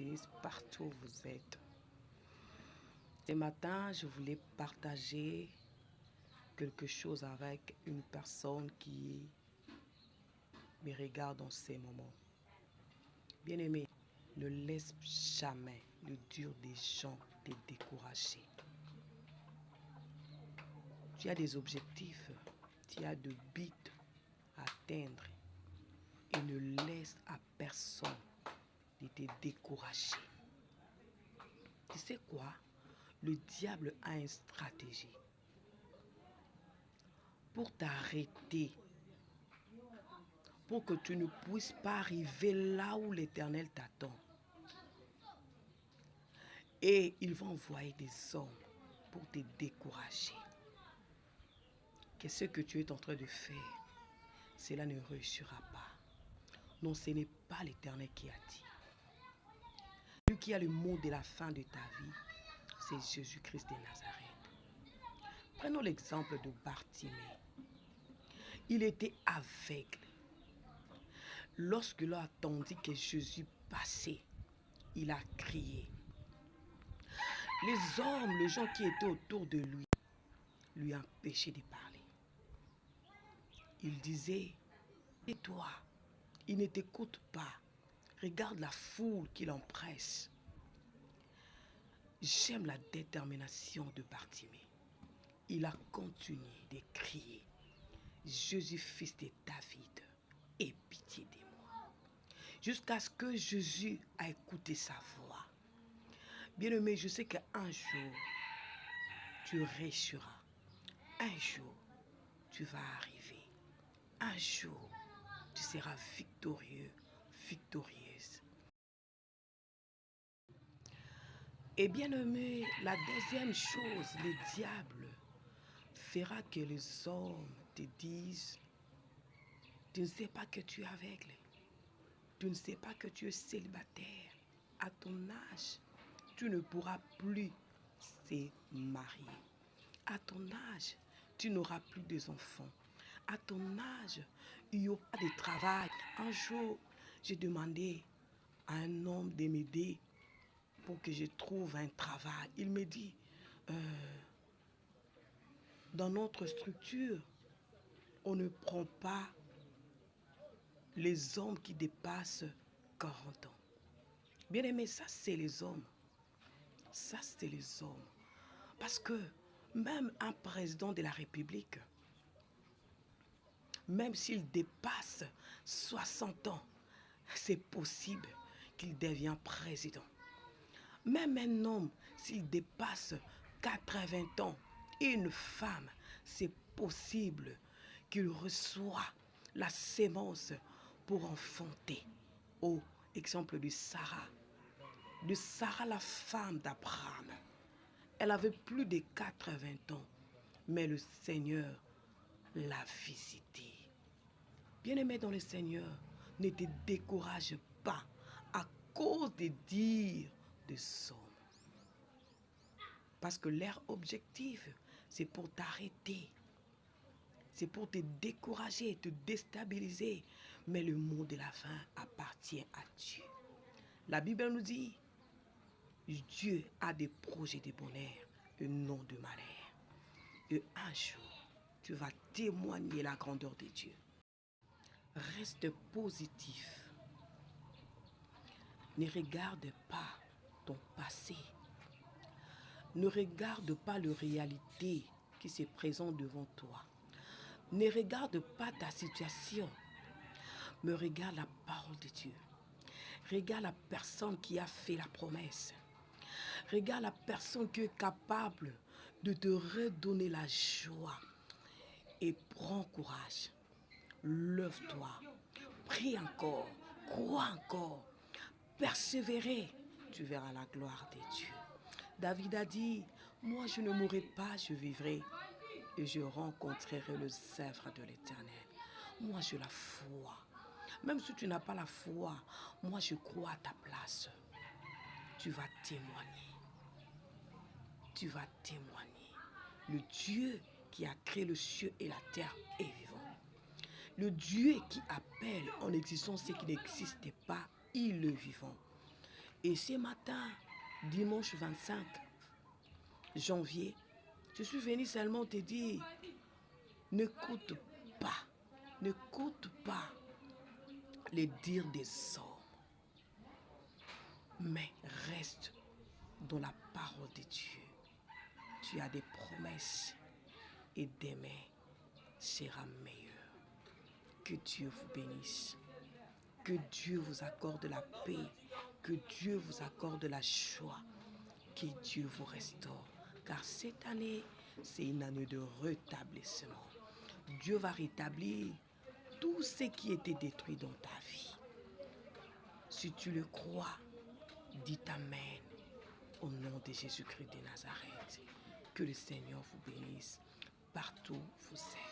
bénisse partout où vous êtes. Ce matin, je voulais partager quelque chose avec une personne qui me regarde en ces moments. Bien-aimé, ne laisse jamais le dur des gens te décourager. Tu as des objectifs, tu as de buts à atteindre et ne laisse à personne de te décourager. Tu sais quoi? Le diable a une stratégie pour t'arrêter, pour que tu ne puisses pas arriver là où l'Éternel t'attend. Et il va envoyer des hommes pour te décourager. Que ce que tu es en train de faire, cela ne réussira pas. Non, ce n'est pas l'Éternel qui a dit. Lui qui a le mot de la fin de ta vie, c'est Jésus-Christ de Nazareth. Prenons l'exemple de Bartimée. Il était aveugle. Lorsqu'il a attendu que Jésus passait, il a crié. Les hommes, les gens qui étaient autour de lui empêchaient de parler. Il disait, et toi, il ne t'écoute pas. Regarde la foule qui l'empresse. J'aime la détermination de Bartimée. Il a continué de crier, Jésus, fils de David, aie pitié de moi. Jusqu'à ce que Jésus a écouté sa voix. Bien-aimé, je sais qu'un jour, tu réussiras. Un jour, tu vas arriver. Un jour, tu seras victorieux, victorieuse. Et bien-aimé, la deuxième chose, le diable fera que les hommes te disent, tu ne sais pas que tu es aveugle. Tu ne sais pas que tu es célibataire. À ton âge, tu ne pourras plus se marier. À ton âge, tu n'auras plus d'enfants. À ton âge, il n'y aura pas de travail. Un jour, j'ai demandé à un homme de m'aider pour que je trouve un travail. Il me dit, dans notre structure, on ne prend pas les hommes qui dépassent 40 ans. Bien aimé, ça c'est les hommes. Ça c'est les hommes. Parce que même un président de la République, même s'il dépasse 60 ans, c'est possible qu'il devienne président. Même un homme, s'il dépasse 80 ans, une femme, c'est possible qu'il reçoit la sémence pour enfanter. Au exemple de Sarah. De Sarah, la femme d'Abraham. Elle avait plus de 80 ans, mais le Seigneur l'a visitée. Bien-aimé dans le Seigneur, ne te décourage pas à cause des dires des hommes. Parce que leur objectif, c'est pour t'arrêter. C'est pour te décourager, te déstabiliser. Mais le mot de la fin appartient à Dieu. La Bible nous dit, Dieu a des projets de bonheur et non de malheur. Et un jour, tu vas témoigner la grandeur de Dieu. Reste positif. Ne regarde pas ton passé. Ne regarde pas la réalité qui se présente devant toi. Ne regarde pas ta situation, mais regarde la parole de Dieu. Regarde la personne qui a fait la promesse. Regarde la personne qui est capable de te redonner la joie. Et prends courage. Lève-toi. Prie encore. Crois encore. Persévérer. Tu verras la gloire de Dieu. David a dit, moi je ne mourrai pas, je vivrai. Et je rencontrerai le sèvre de l'Éternel. Moi j'ai la foi. Même si tu n'as pas la foi, moi je crois à ta place. Tu vas témoigner. Tu vas témoigner. Le Dieu qui a créé le ciel et la terre est vivant. Le Dieu qui appelle en existence ce qui n'existe pas, il est vivant. Et ce matin, dimanche 25 janvier, je suis venue seulement te dire, n'écoute pas les dires des hommes, mais reste dans la parole de Dieu. Tu as des promesses et demain sera meilleur. Que Dieu vous bénisse. Que Dieu vous accorde la paix. Que Dieu vous accorde la joie. Que Dieu vous restaure. Car cette année, c'est une année de rétablissement. Dieu va rétablir tout ce qui était détruit dans ta vie. Si tu le crois, dis Amen. Au nom de Jésus-Christ de Nazareth. Que le Seigneur vous bénisse partout où vous êtes.